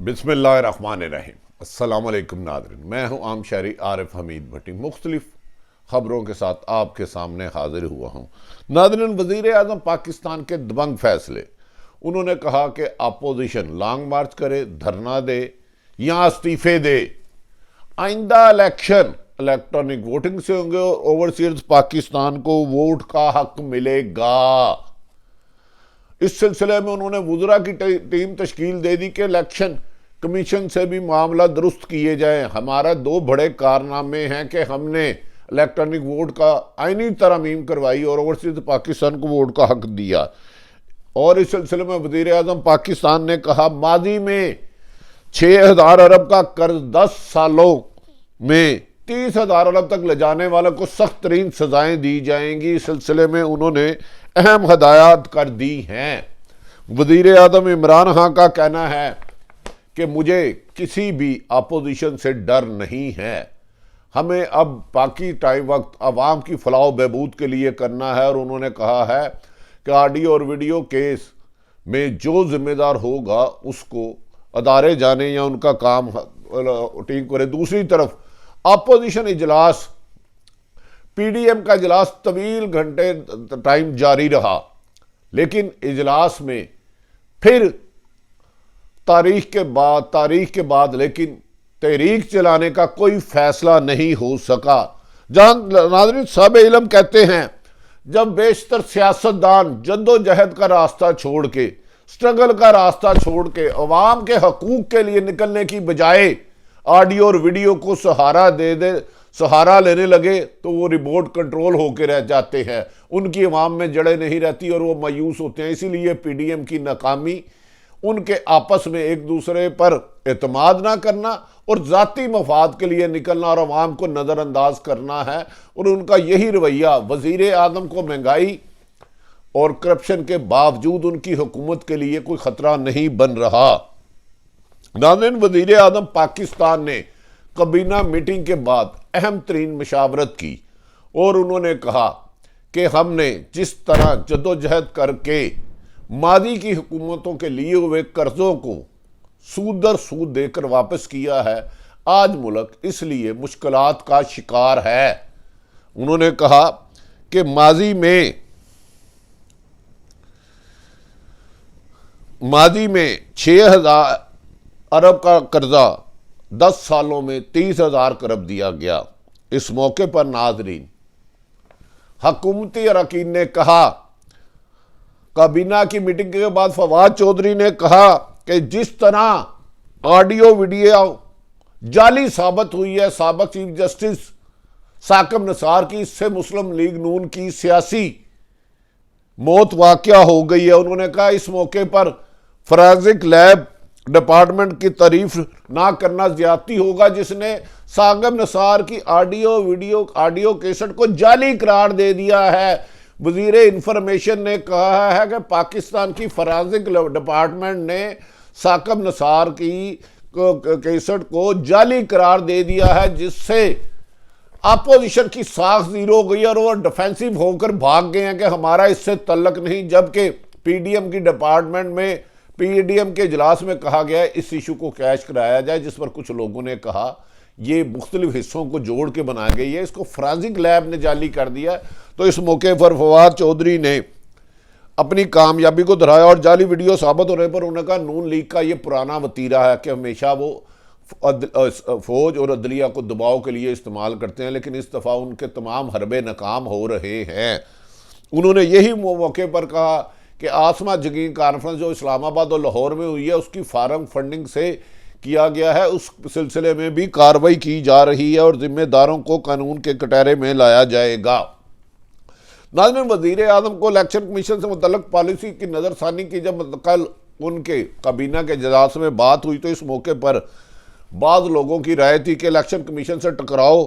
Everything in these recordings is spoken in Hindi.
बिस्मिल्लाहिर्रहमानिर्रहीम। अस्सलामुअलैकुम नाज़रीन, मैं हूँ आम शहरी आरिफ हमीद भट्टी। मुख्तलिफ ख़बरों के साथ आपके सामने हाजिर हुआ हूँ। नाज़रीन, वज़ीर आज़म पाकिस्तान के दबंग फैसले। उन्होंने कहा कि अपोजिशन लॉन्ग मार्च करे, धरना दे या इस्तीफे दे। आइंदा इलेक्शन इलेक्ट्रॉनिक वोटिंग से होंगे और ओवरसीज पाकिस्तान को वोट का हक मिलेगा। इस सिलसिले में उन्होंने वुज़रा की टीम तश्कील दे दी कि इलेक्शन कमीशन से भी मामला दुरुस्त किए जाए। हमारा दो बड़े कारनामे हैं कि हमने इलेक्ट्रॉनिक वोट का आईनी तरमीम करवाई और ओवरसीज पाकिस्तान को वोट का हक दिया। और इस सिलसिले में वज़ीर आज़म पाकिस्तान ने कहा, माजी में 6,000 अरब का कर्ज 10 सालों में 30,000 अरब तक ले जाने वालों को सख्त तरीन सजाएं दी जाएंगी। इस सिलसिले में उन्होंने अहम हदायत कर दी हैं। वज़ीर आज़म इमरान खान का कहना है कि मुझे किसी भी अपोजिशन से डर नहीं है। हमें अब बाकी टाइम वक्त अवाम की फलाह बहबूद के लिए करना है। और उन्होंने कहा है कि ऑडियो और वीडियो केस में जो जिम्मेदार होगा उसको अदारे जाने या उनका काम ठीक करे। दूसरी तरफ अपोजिशन इजलास, पीडीएम का इजलास तवील घंटे टाइम जारी रहा, लेकिन इजलास में फिर तारीख के बाद लेकिन तहरीक चलाने का कोई फैसला नहीं हो सका। जहां नाज़रीन सब इल्म कहते हैं, जब बेशतर सियासतदान जद्दोजहद का रास्ता छोड़ के, स्ट्रगल का रास्ता छोड़ के अवाम के हकूक के लिए निकलने की बजाय ऑडियो और वीडियो को सहारा लेने लगे तो वो रिमोट कंट्रोल होकर रह जाते हैं। उनकी अवाम में जड़ें नहीं रहती और वो मायूस होते हैं। इसीलिए पीडीएम की नाकामी उनके आपस में एक दूसरे पर एतमाद ना करना और ज़ाती मफाद के लिए निकलना और अवाम को नज़रअंदाज करना है। और उनका यही रवैया वज़ीर आज़म को महंगाई और करप्शन के बावजूद उनकी हुकूमत के लिए कोई ख़तरा नहीं बन रहा। नाज़रीन, वज़ीर आज़म पाकिस्तान ने काबीना मीटिंग के बाद अहम तरीन मशावरत की और उन्होंने कहा कि हमने जिस तरह जद्दोजहद करके मादी की हुकूमतों के लिए हुए कर्जों को सूद दर सूद देकर वापस किया है, आज मुल्क इसलिए मुश्किलात का शिकार है। उन्होंने कहा कि मादी में 6,000 अरब का कर्जा 10 सालों में 30,000 अरब दिया गया। इस मौके पर नाज़रीन हुकूमती अरकान ने कहा, काबीना की मीटिंग के बाद फवाद चौधरी ने कहा कि जिस तरह ऑडियो वीडियो जाली साबित हुई है साबिक चीफ जस्टिस साकिब निसार की, इससे मुस्लिम लीग नून की सियासी मौत वाक़या हो गई है। उन्होंने कहा इस मौके पर फॉरेंसिक लैब डिपार्टमेंट की तारीफ ना करना ज्यादती होगा, जिसने साकिब निसार की ऑडियो कैसेट को जाली करार दे दिया है। वजीर इंफॉर्मेशन ने कहा है कि पाकिस्तान की फॉरेंसिक डिपार्टमेंट ने साकिब निसार की कैसेट को जाली करार दे दिया है, जिससे अपोजिशन की साख जीरो हो गई और वो डिफेंसिव होकर भाग गए हैं कि हमारा इससे तल्लक नहीं। जबकि पीडीएम की डिपार्टमेंट में पीडीएम के इजलास में कहा गया है इस इशू को कैश कराया जाए, जिस पर कुछ लोगों ने कहा ये मुख्तलिफ हिस्सों को जोड़ के बनाई गई है, इसको फॉरेंसिक लैब ने जाली कर दिया। तो इस मौके पर फवाद चौधरी ने अपनी कामयाबी को दोहराया और जाली वीडियो साबित होने पर उन्होंने कहा नून लीग का ये पुराना वतीरा है कि हमेशा वो फौज और अदलिया को दबाव के लिए इस्तेमाल करते हैं, लेकिन इस दफ़ा उनके तमाम हरबे नाकाम हो रहे हैं। उन्होंने यही मौके पर कहा कि आसमा जगीन कॉन्फ्रेंस जो इस्लामाबाद और लाहौर में हुई है उसकी फार्म फंडिंग से किया गया है, उस सिलसिले में भी कार्रवाई की जा रही है और जिम्मेदारों को कानून के कटहरे में लाया जाएगा। नाज़रीन, वज़ीर आज़म को इलेक्शन कमीशन से मुतल्लिक पॉलिसी की नज़रसानी की जब कल उनके काबीना के इजलास में बात हुई तो इस मौके पर बाज़ लोगों की राय थी कि इलेक्शन कमीशन से टकराव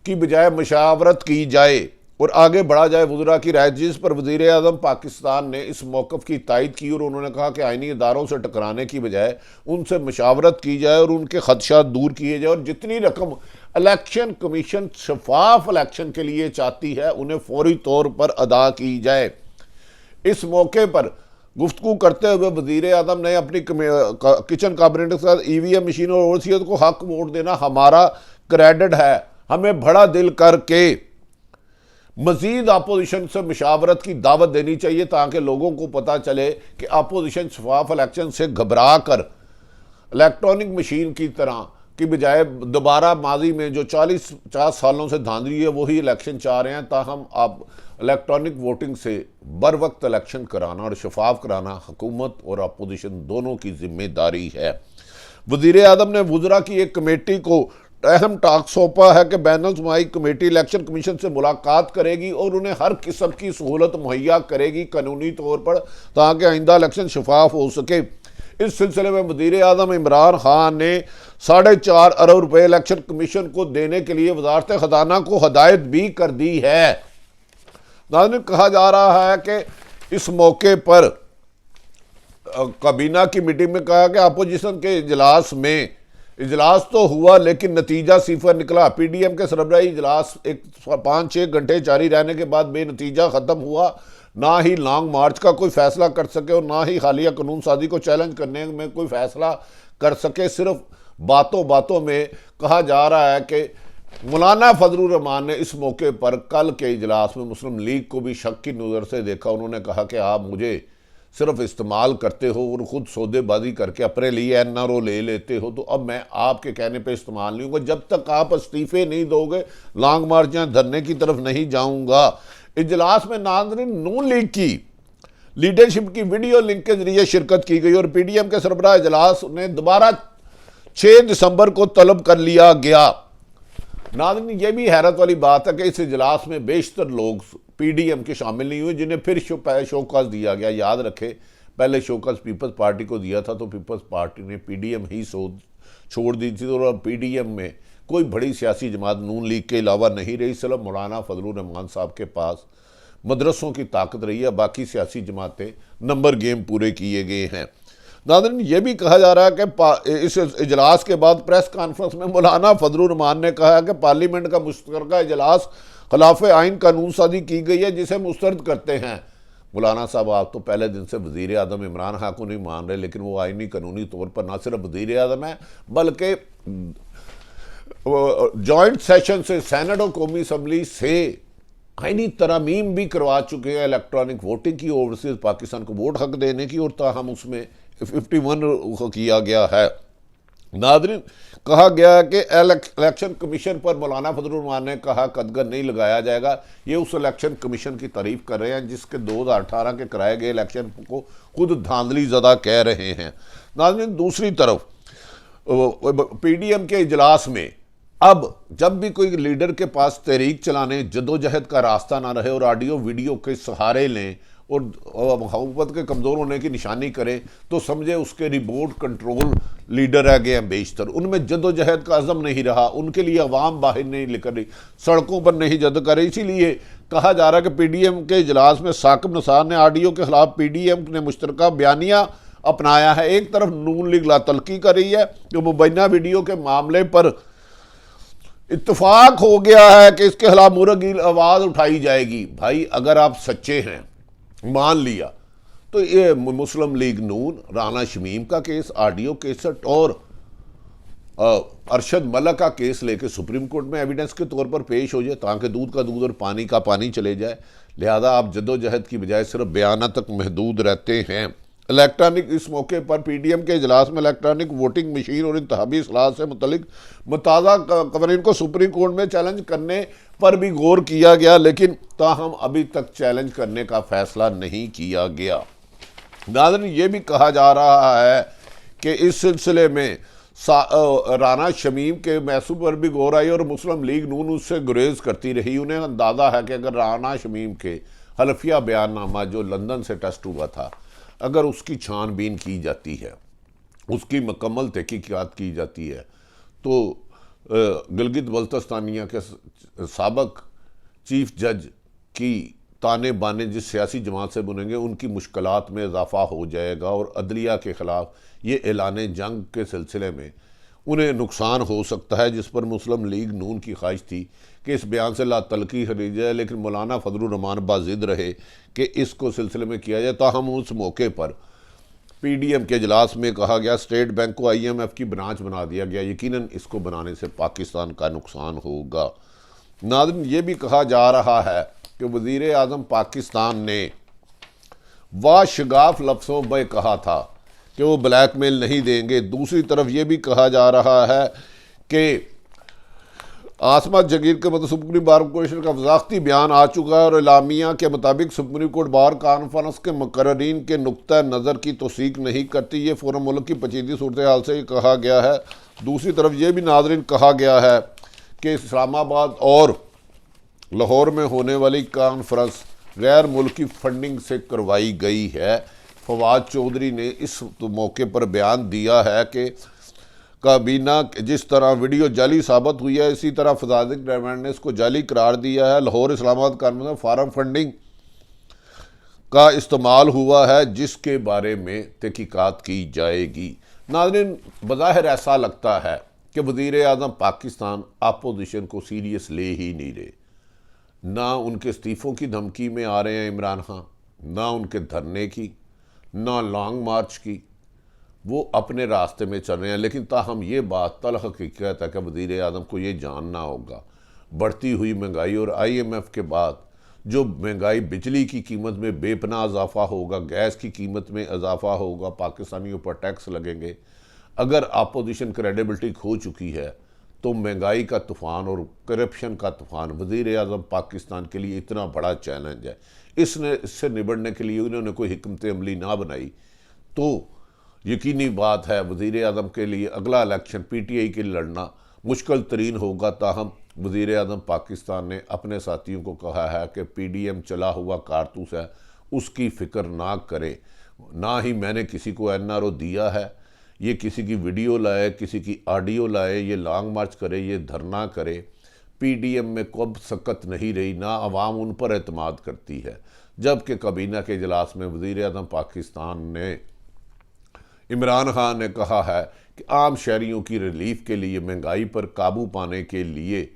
की बजाय मशावरत की जाए और आगे बढ़ा जाए वज़रा की राय, जिस पर वज़ीर आज़म पाकिस्तान ने इस मौक़िफ़ की तायद की और उन्होंने कहा कि आइनी इदारों से टकराने की बजाय उनसे मशावरत की जाए और उनके खदशात दूर किए जाए और जितनी रकम इलेक्शन कमीशन शफाफ इलेक्शन के लिए चाहती है उन्हें फौरी तौर पर अदा की जाए। इस मौके पर गुफ्तगू करते हुए वजीर आजम ने अपनी किचन कैबिनेट के साथ ईवीएम मशीन और ओवरसीज को हक वोट देना हमारा क्रेडिट है, हमें बड़ा दिल करके मजीद अपोजिशन से मुशावरत की दावत देनी चाहिए ताकि लोगों को पता चले कि अपोजिशन शफाफ इलेक्शन से घबरा कर इलेक्ट्रॉनिक मशीन की तरह की बजाय दोबारा माजी में जो 40-50 सालों से धांधली है वही इलेक्शन चाह रहे हैं। ताहम आप इलेक्ट्रॉनिक वोटिंग से बर वक्त इलेक्शन कराना और शफाफ कराना हुकूमत और अपोजिशन दोनों की जिम्मेदारी है। वजीर आजम ने वुज़रा की एक कमेटी को अहम टास्क सौंपा है कि बैनुल-सूबाई कमेटी इलेक्शन कमीशन से मुलाकात करेगी और उन्हें हर किस्म की सहूलत मुहैया करेगी कानूनी तौर पर ताकि आइंदा इलेक्शन शफाफ हो सके। इस सिलसिले में वज़ीर आज़म इमरान खान ने 4.5 अरब रुपए इलेक्शन कमीशन को देने के लिए वजारत खजाना को हदायत भी कर दी है। नाज़रीन, कहा जा रहा है कि इस मौके पर काबीना की मीटिंग में कहा कि अपोजिशन के इजलास तो हुआ लेकिन नतीजा सिफर निकला। पीडीएम के सरबराही इजलास 5-6 घंटे जारी रहने के बाद बेनतीजा ख़त्म हुआ। ना ही लॉन्ग मार्च का कोई फैसला कर सके और ना ही हालिया कानून साजी को चैलेंज करने में कोई फैसला कर सके। सिर्फ बातों बातों में कहा जा रहा है कि मौलाना फजलुर रहमान ने इस मौके पर कल के इजलास में मुस्लिम लीग को भी शक की नज़र से देखा। उन्होंने कहा कि आप मुझे सिर्फ इस्तेमाल करते हो और ख़ुद सौदेबाजी करके अपने लिए एनआरओ ले लेते हो, तो अब मैं आपके कहने पे इस्तेमाल नहीं होगा। जब तक आप इस्तीफे नहीं दोगे लॉन्ग मार्च या धरने की तरफ नहीं जाऊंगा। इजलास में नाज़रीन नून लीग की लीडरशिप की वीडियो लिंक के जरिए शिरकत की गई और पीडीएम के सरबराह इजलास ने दोबारा 6 दिसंबर को तलब कर लिया गया। नाज़रीन, यह भी हैरत वाली बात है कि इस इजलास में बेशतर लोग पीडीएम के शामिल नहीं हुए जिन्हें फिर शोकॉज दिया गया। याद रखे, पहले शोकॉज पीपल्स पार्टी को दिया था तो पीपल्स पार्टी ने पीडीएम ही छोड़ दी थी और पीडीएम में कोई बड़ी सियासी जमात नून लीग के अलावा नहीं रही। सिर्फ मौलाना फजलुर रहमान साहब के पास मदरसों की ताकत रही है, बाकी सियासी जमातें नंबर गेम पूरे किए गए हैं। नाज़रीन, यह भी कहा जा रहा है कि इस इजलास के बाद प्रेस कॉन्फ्रेंस में मौलाना फजलुर रहमान ने कहा कि पार्लियामेंट का मुश्तरका इजलास खिलाफ आइन कानून साजी की गई है जिसे मुस्तरद करते हैं। मौलाना साहब, आप तो पहले दिन से वज़ीर आज़म इमरान खान को नहीं मान रहे, लेकिन वो आइनी कानूनी तौर पर ना सिर्फ वज़ीर आज़म है बल्कि जॉइंट सेशन से सेनेट और कौमी असम्बली से आइनी तरमीम भी करवा चुके हैं इलेक्ट्रॉनिक वोटिंग की, ओवरसीज पाकिस्तान को वोट हक देने की, और ताहम उसमें 51 किया गया है। नाज़रीन, कहा गया कि इलेक्शन कमीशन पर मौलाना फजलुर रहमान ने कहा कदगन नहीं लगाया जाएगा। ये उस इलेक्शन कमीशन की तारीफ कर रहे हैं जिसके 2018 के कराए गए इलेक्शन को खुद धांधली ज़दा कह रहे हैं। नाज़रीन, दूसरी तरफ पीडीएम के इजलास में अब जब भी कोई लीडर के पास तहरीक चलाने जदोजहद का रास्ता ना रहे और ऑडियो वीडियो के सहारे लें और हुकूमत के कमज़ोर होने की निशानी करें तो समझे उसके रिमोट कंट्रोल लीडर रह गए हैं बेशतर। उनमें जदोजहद का अज़म नहीं रहा, उनके लिए अवाम बाहर नहीं निकल रही, सड़कों पर नहीं जद कर रही। इसीलिए कहा जा रहा है कि पीडीएम के इजलास में साकिब निसार ने ऑडियो के खिलाफ पीडीएम ने मुश्तरका बयानिया अपनाया है। एक तरफ नून लीग लातलकी कर रही है कि मुबैना वीडियो के मामले पर इत्तफाक हो गया है कि इसके खिलाफ मुरगिल आवाज़ उठाई जाएगी। भाई, अगर आप सच्चे हैं, मान लिया, तो ये मुस्लिम लीग नून राना शमीम का केस, ऑडियो केसट और अरशद मलक का केस लेके सुप्रीम कोर्ट में एविडेंस के तौर पर पेश हो जाए ताकि दूध का दूध और पानी का पानी चले जाए। लिहाजा आप जद्दोजहद की बजाय सिर्फ बयाना तक महदूद रहते हैं। इलेक्ट्रॉनिक इस मौके पर पीडीएम के इजलास में इलेक्ट्रॉनिक वोटिंग मशीन और इंतखाबी इस्लाह से मुतल्लिक मुताज़ा कवानीन को सुप्रीम कोर्ट में चैलेंज करने पर भी गौर किया गया, लेकिन ताहम अभी तक चैलेंज करने का फैसला नहीं किया गया। नाज़रीन, ये भी कहा जा रहा है कि इस सिलसिले में राना शमीम के मैसूब पर भी गौर आई और मुस्लिम लीग नून उससे गुरेज करती रही। उन्हें अंदाज़ा है कि अगर राना शमीम के हल्फिया बयाननामा जो लंदन से टेस्ट हुआ था, अगर उसकी छानबीन की जाती है, उसकी मुकम्मल तहकीकात की जाती है, तो गिलगित बल्तिस्तानिया के साबक चीफ जज की ताने बाने जिस सियासी जमात से बुनेंगे उनकी मुश्किलात में इजाफा हो जाएगा और अदलिया के ख़िलाफ़ ये ऐलान जंग के सिलसिले में उन्हें नुकसान हो सकता है, जिस पर मुस्लिम लीग नून की ख्वाहिश थी कि इस बयान से ला तलखी खरीद जाए, लेकिन मौलाना फजलुर रहमान बाजिद रहे कि इसको सिलसिले में किया जाए। ताहम उस मौके पर PDM के इजलास में कहा गया स्टेट बैंक को IMF की ब्रांच बना दिया गया, यकीनन इसको बनाने से पाकिस्तान का नुकसान होगा। नाज़रीन, ये भी कहा जा रहा है कि वज़ीर आज़म पाकिस्तान ने वाशगाफ लफ्ज़ों में कहा था कि वो ब्लैकमेल नहीं देंगे। दूसरी तरफ ये भी कहा जा रहा है कि आसमा जगीर के मतलब सुप्रीम बार कॉर्पोरेशन का वजाकती बयान आ चुका है और इलामिया के मुताबिक सुप्रीम कोर्ट बार कॉन्फ्रेंस के मुकर्रीन के नुक्ता नज़र की तौसीक नहीं करती। ये फ़ौरन मुल्क की पेचीदा सूरत हाल से कहा गया है। दूसरी तरफ ये भी नाज़रीन कहा गया है कि इस्लामाबाद और लाहौर में होने वाली कॉन्फ्रेंस गैर मुल्की फंडिंग से करवाई गई है। फवाद चौधरी ने इस मौके पर बयान दिया है कि काबीना जिस तरह वीडियो जाली साबित हुई है, इसी तरह फजाजिक डायमंड ने इसको जाली करार दिया है। लाहौर इस्लामाबाद कॉन्फ्रेंस में फॉरेन फंडिंग का इस्तेमाल हुआ है, जिसके बारे में तहकीकात की जाएगी। नाज़रीन, बज़ाहिर ऐसा लगता है कि वज़ीर आज़म पाकिस्तान अपोजिशन को सीरियस ले ही नहीं रहे। ना उनके इस्तीफ़ों की धमकी में आ रहे हैं इमरान खान, ना उनके धरने की, ना लॉन्ग मार्च की। वो अपने रास्ते में चल रहे हैं। लेकिन ताहम ये बात तल्ख़ हकीकत है कि वज़ीर आज़म को ये जानना होगा, बढ़ती हुई महंगाई और IMF के बाद जो महंगाई, बिजली की कीमत में बेपनाह इजाफा होगा, गैस की कीमत में इजाफा होगा, पाकिस्तानियों पर टैक्स लगेंगे। अगर अपोजिशन क्रेडिबिलिटी खो चुकी है तो महंगाई का तूफ़ान और करप्शन का तूफ़ान वज़ीर आज़म पाकिस्तान के लिए इतना बड़ा चैलेंज है। इससे निबड़ने के लिए उन्होंने कोई हिकमत अमली ना बनाई तो यकीनी बात है वज़ीर आज़म के लिए अगला इलेक्शन PTI के लड़ना मुश्किल तरीन होगा। ताहम वज़ीर आज़म पाकिस्तान ने अपने साथियों को कहा है कि PDM चला हुआ कारतूस है, उसकी फ़िक्र ना करे। ना ही मैंने किसी को NRO दिया है। ये किसी की वीडियो लाए, किसी की ऑडियो लाए, ये लॉन्ग मार्च करे, ये धरना करे, PDM में कब सकत नहीं रही, ना अवाम उन पर एतमाद करती है। जबकि काबीना के इजलास में वज़ीर आज़म पाकिस्तान ने इमरान खान ने कहा है कि आम शहरियों की रिलीफ के लिए, महंगाई पर काबू पाने के लिए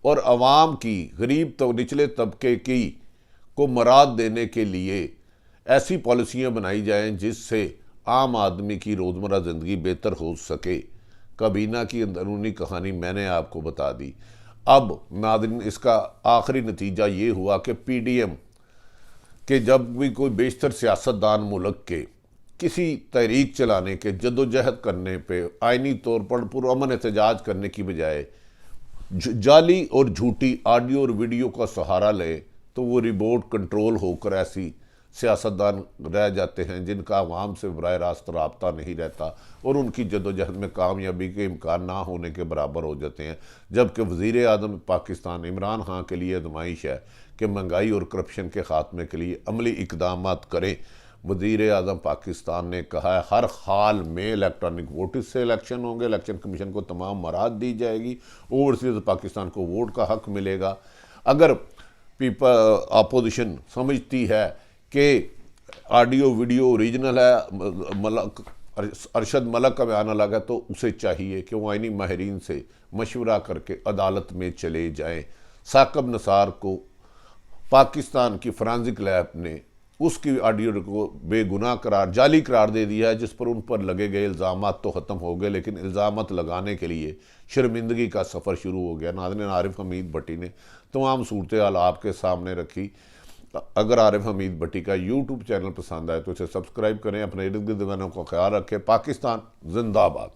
और अवाम की, गरीब तो निचले तबके की को मराद देने के लिए ऐसी पॉलिसियां बनाई जाएं जिससे आम आदमी की रोज़मर्रा ज़िंदगी बेहतर हो सके। काबीना की अंदरूनी कहानी मैंने आपको बता दी। अब नाज़रीन, इसका आखिरी नतीजा ये हुआ कि PDM के जब भी कोई बेशतर सियासतदान मुल्क के किसी तहरीक चलाने के जदोजहद करने पे आइनी तौर पर पुरअमन एहतजाज करने की बजाय जाली और झूठी ऑडियो और वीडियो का सहारा ले तो वो रिमोट कंट्रोल होकर ऐसी सियासतदान रह जाते हैं जिनका अवाम से बराह रास्त रब्ता नहीं रहता और उनकी जदोजहद में कामयाबी के इम्कान ना होने के बराबर हो जाते हैं। जबकि वज़ीर आज़म पाकिस्तान इमरान खान के लिए आजमाइश है कि महंगाई और करप्शन के ख़ात्मे के लिए अमली इक़दाम करें। वज़ीर आज़म पाकिस्तान ने कहा है हर हाल में इलेक्ट्रॉनिक वोट से इलेक्शन होंगे, इलेक्शन कमीशन को तमाम मराद दी जाएगी, ओवरसीज़ पाकिस्तान को वोट का हक मिलेगा। अगर अपोजिशन समझती है कि ऑडियो वीडियो ओरिजिनल है, अरशद मलक का बयान अलग है, तो उसे चाहिए कि वो आइनी माहिरीन से मशवरा करके अदालत में चले जाएं। साकिब निसार को पाकिस्तान की फॉरेंसिक लैब ने उसकी ऑडियो को बेगुनाह करार, जाली करार दे दिया है, जिस पर उन पर लगे गए इल्ज़ामात तो ख़त्म हो गए, लेकिन इल्ज़ामात लगाने के लिए शर्मिंदगी का सफ़र शुरू हो गया। नाज़रीन, आरिफ हमीद भट्टी ने तमाम सूरत हाल आपके सामने रखी। अगर आरिफ हमीद भट्टी का YouTube चैनल पसंद आए तो इसे सब्सक्राइब करें। अपने इर्द गिर्द वालों का ख्याल रखें। पाकिस्तान जिंदाबाद।